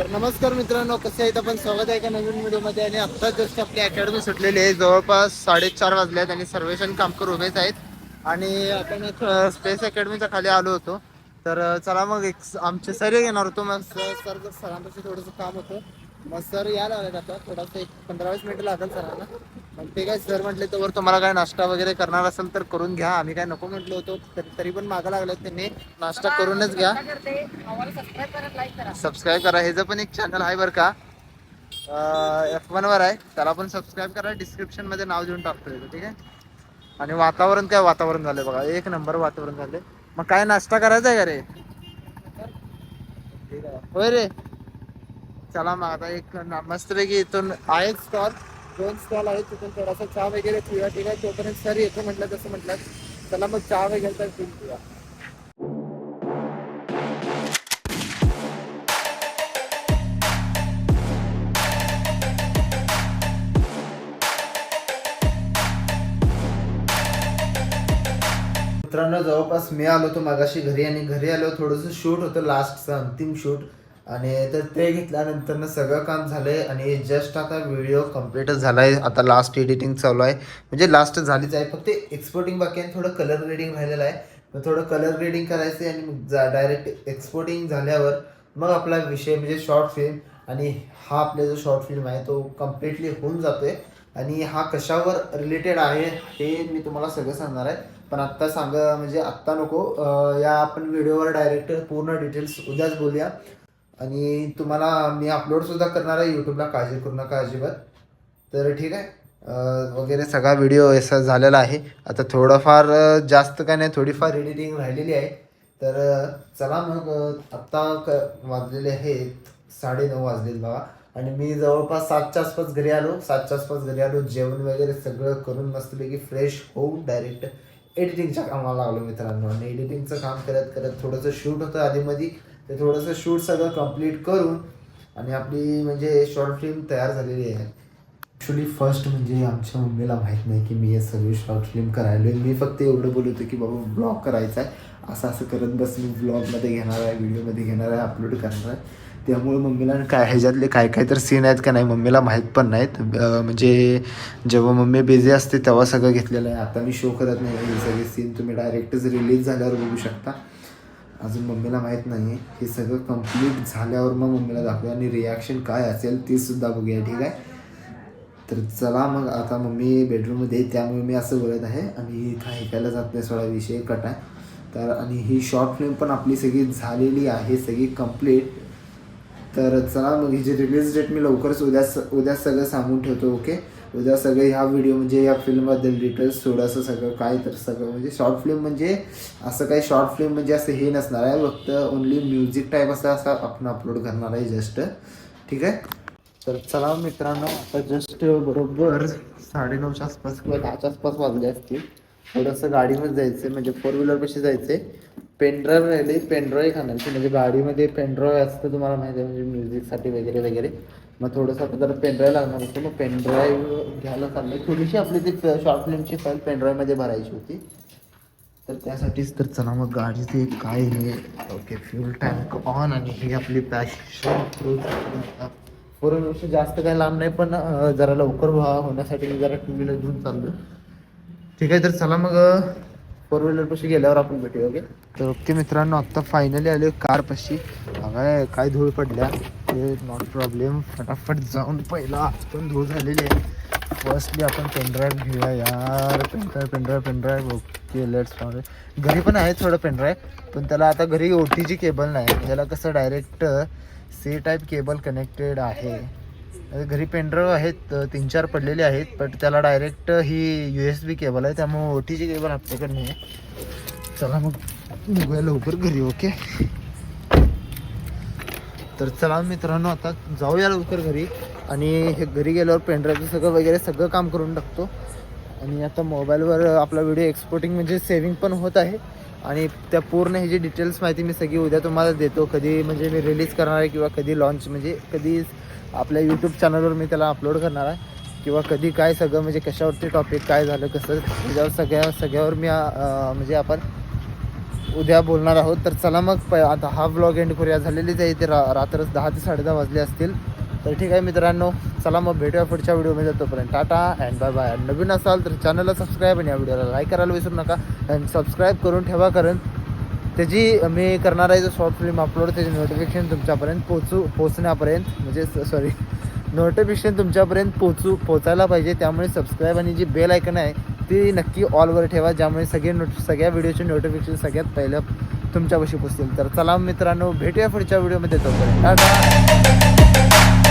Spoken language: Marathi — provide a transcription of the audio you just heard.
तर नमस्कार मित्रांनो, कसे आहेत आपण? स्वागत आहे एका नवीन व्हिडिओमध्ये. आणि आत्ता जस्ट आपली अकॅडमी सुटलेली आहे. जवळपास 4:30 वाजले आहेत आणि सर्वेक्षण कामकर उभेच आहेत. आणि आपण एक स्पेस अकॅडमीच्या खाली आलो होतो. तर चला मग एक आमचे सर येणार होतो. मग सरांपाशी थोडंसं काम होतं. मग सर यायला लागेल आता. थोडासा एक 15-20 मिनिटं लागेल सरांना. मग ते काय सर म्हटले तर तुम्हाला काय नाश्ता वगैरे करणार असेल तर करून घ्या. आम्ही काय नको म्हटलो होतो, तरी पण मागं लागलं त्यांनी नाश्ता करूनच घ्या. सबस्क्राईब करा. ह्याचं पण एक चॅनल आहे बरं का, F1 वर आहे, त्याला पण सबस्क्राईब करा. डिस्क्रिप्शन मध्ये नाव देऊन टाकतोय, ठीक आहे. आणि वातावरण काय वातावरण झालंय बघा, एक नंबर वातावरण झालंय. मग काय नाश्ता करायचा आहे का रे? होय रे. चला मग आता एक मस्तपैकी इथून आहेत स्टॉल, 2 स्टॉल आहेत. तिथून थोडासा चहा वगैरे पिऊया, ठीक आहे. तोपर्यंत सर येतो म्हटलं, तसं म्हटलं चला मग चहा वगैरे तर पिऊया. मित्रांनो, जवळपास मी आलो होतो मागाशी घरी, आणि घरी आलो थोडंसं शूट होतं, लास्टचं अंतिम शूट. आणि तर ते घेतल्यानंतर सगळं काम झालंय आणि जस्ट आता व्हिडिओ कम्प्लीटच झालाय. आता लास्ट एडिटिंग चालू आहे, म्हणजे लास्ट झालीच आहे, फक्त एक्सपोर्टिंग बाकी आहे. थोडं कलर ग्रेडिंग राहिलेलं आहे, मग थोडं कलर ग्रेडिंग करायचं आहे. आणि डायरेक्ट एक्सपोर्टिंग झाल्यावर मग आपला विषय म्हणजे शॉर्ट फिल्म. आणि हा आपला जो शॉर्ट फिल्म आहे तो कम्प्लिटली होऊन जातोय. आणि हा कशावर रिलेटेड आहे हे मी तुम्हाला सगळं सांगणार आहे. पण आत्ता सांगा म्हणजे आत्ता नको, या आपण व्हिडिओवर डायरेक्ट पूर्ण डिटेल्स उद्याच बोलूया. आणि तुम्हाला मी अपलोडसुद्धा करणार आहे यूट्यूबला, काळजी करू नका अजिबात. तर ठीक आहे, वगैरे सगळा व्हिडिओ असा झालेला आहे. आता थोडंफार जास्त काय नाही, थोडीफार एडिटिंग राहिलेली आहे. तर चला मग, आत्ता वाजलेले आहेत 9:30 वाजलेत बघा. आणि मी जवळपास 7च्या आसपास घरी आलो. 7च्या आसपास घरी आलो, जेवण वगैरे सगळं करून मस्तपैकी फ्रेश होऊन डायरेक्ट एडिटिंगच्या कामाला लागलो मित्रांनो. आणि एडिटिंगचं काम करत करत थोडंसं शूट होतं आधीमध्ये, ते थोडंसं शूट सगळं कंप्लीट करून आणि आपली म्हणजे शॉर्ट फिल्म तयार झालेली आहे. ॲक्च्युली फर्स्ट म्हणजे आमच्या मम्मीला माहीत नाही की मी हे सगळी शॉर्ट फिल्म करायलो आहे. मी फक्त एवढं बोलत होतो की बाबा ब्लॉग करायचा आहे, असं असं करत बस मी ब्लॉगमध्ये घेणार आहे, व्हिडिओमध्ये घेणार आहे, अपलोड करणार आहे. त्यामुळे मम्मीला काय ह्याच्यातले काय काय तर सीन आहेत का नाही मम्मीला माहीत पण नाहीत. म्हणजे जेव्हा मम्मी बिझी असते तेव्हा सगळं घेतलेलं आहे. आता मी शो करत नाही, हे सगळे सीन तुम्ही डायरेक्टच रिलीज झाल्यावर बघू शकता. अजून मम्मीला माहीत नाही आहे. हे सगळं कंप्लीट झाल्यावर मग मम्मीला दाखवूया आणि रिॲक्शन काय असेल तीसुद्धा बघूया, ठीक आहे. तर चला मग, आता मम्मी बेडरूममध्ये, त्यामुळे मी असं बोलत आहे. आणि काय ऐकायला जात नाही, सोळा विषय कट आहे. तर आणि ही शॉर्ट फिल्म पण आपली सगळी झालेली आहे, सगळी कंप्लीट. तर चला मग, हिची रिलीज डेट मी लवकरच उद्या सगळं सांगून ठेवतो, ओके. उद्या सगळं ह्या व्हिडिओ म्हणजे या फिल्मबद्दल डिटेल्स थोडंसं सगळं काय तर सगळं म्हणजे शॉर्ट फिल्म म्हणजे असं काही शॉर्ट फिल्म म्हणजे असं हे नसणार आहे, फक्त ओन्ली म्युझिक टाईप असं आपण अपलोड करणार आहे जस्ट, ठीक आहे. तर चला मित्रांनो, आता जस्ट बरोबर 9:30च्या आसपास किंवा 10च्या आसपास वाजले असतील. थोडंसं गाडीमध्ये जायचं म्हणजे 4 व्हीलरपाशी जायचं आहे. पेनड्राईव्ह राहिली, पेनड्राईव्ह आणायची. म्हणजे गाडीमध्ये पेनड्राईव्ह असतं, तुम्हाला माहिती आहे, म्हणजे म्युझिकसाठी वगैरे वगैरे. मग थोडंसं आता जरा पेनड्राईव्ह लागणार होतं, मग पेनड्राईव्ह घ्यायला चाललं. थोडीशी आपली ती शॉर्ट फिल्मची फाईल पेनड्राईव्हमध्ये भरायची होती. तर त्यासाठीच तर चला मग, गाडीचे काय हे, ओके, फ्यूल टँक ऑन. आणि ही आपली पॅशन फ्रूट 4 व्हीलरपेक्षा जास्त काही लांब नाही, पण जरा लवकर होण्यासाठी मी जरा 2 व्हीलर घेऊन चाललो, ठीक आहे. तर चला मग, 4 व्हीलरपाशी गेल्यावर आपण भेटूया, ओके. तर ओके मित्रांनो, आत्ता फायनली आले कारपाशी. काय धूळ पडल्या ते नॉट प्रॉब्लेम, फटाफट जाऊन पहिला पण धूळ झालेली आहे. फर्स्टली आपण पेनड्राईव्ह घेऊया यार, पेनड्राईव्ह ओके. लेट्स फॉर घरी पण आहे थोडं पेनड्राईव्ह, पण त्याला आता घरी OTG केबल नाही, त्याला कसं direct C type cable connected आहे. घरी पेनड्राईव्ह आहेत 3-4 पडलेले आहेत, पण त्याला डायरेक्ट ही USB केबल आहे, त्यामुळे OTG केबल आपल्याकडे नाही आहे. चला मग निघूया लवकर घरी, ओके. तर चला मित्रांनो, आता जाऊया लवकर घरी. आणि हे घरी गेल्यावर पेनड्राईव्हचं सगळं वगैरे सगळं काम करून टाकतो. आणि आता मोबाईलवर आपला व्हिडिओ एक्सपोर्टिंग म्हणजे सेविंग पण होत आहे. आणि त्या पूर्ण ह्याची डिटेल्स माहिती मी सगळी उद्या तुम्हाला देतो, कधी म्हणजे मी रिलीज करणार आहे किंवा कधी लॉन्च म्हणजे कधी आपल्या यूट्यूब चॅनलवर मी त्याला अपलोड करणार आहे, किंवा कधी काय सगळं म्हणजे कशावरती टॉपिक काय झालं कसं, त्याच्यावर सगळ्यावर मी म्हणजे आपण उद्या बोलणार आहोत. तर चला मग आता हा व्लॉग एंड करूया. झालेलीच आहे इथे रात्रच 10 ते 10:30 वाजले असतील. तर ठीक आहे मित्रांनो, चला मग भेटूया पुढच्या व्हिडिओमध्ये. तोपर्यंत टाटा अँड बाय बाय. नवीन असाल तर चॅनलला सबस्क्राईब आणि या व्हिडिओला लाईक करायला विसरू नका. अँड सबस्क्राईब करून ठेवा, कारण त्याची मी करणार आहे जो शॉर्ट फिल्म अपलोड त्याची नोटिफिकेशन तुमच्यापर्यंत पोचण्यापर्यंत म्हणजे सॉरी नोटिफिकेशन तुमच्यापर्यंत पोचायला पाहिजे. त्यामुळे सबस्क्राईब आणि जी बेल आयकन आहे ती नक्की ऑलवर ठेवा, ज्यामुळे सगळ्या व्हिडिओचे नोटिफिकेशन सगळ्यात पहिलं तुमच्यापाशी पोचतील. तर चला मित्रांनो, भेटूया पुढच्या व्हिडिओमध्ये. तोपर्यंत टाटा.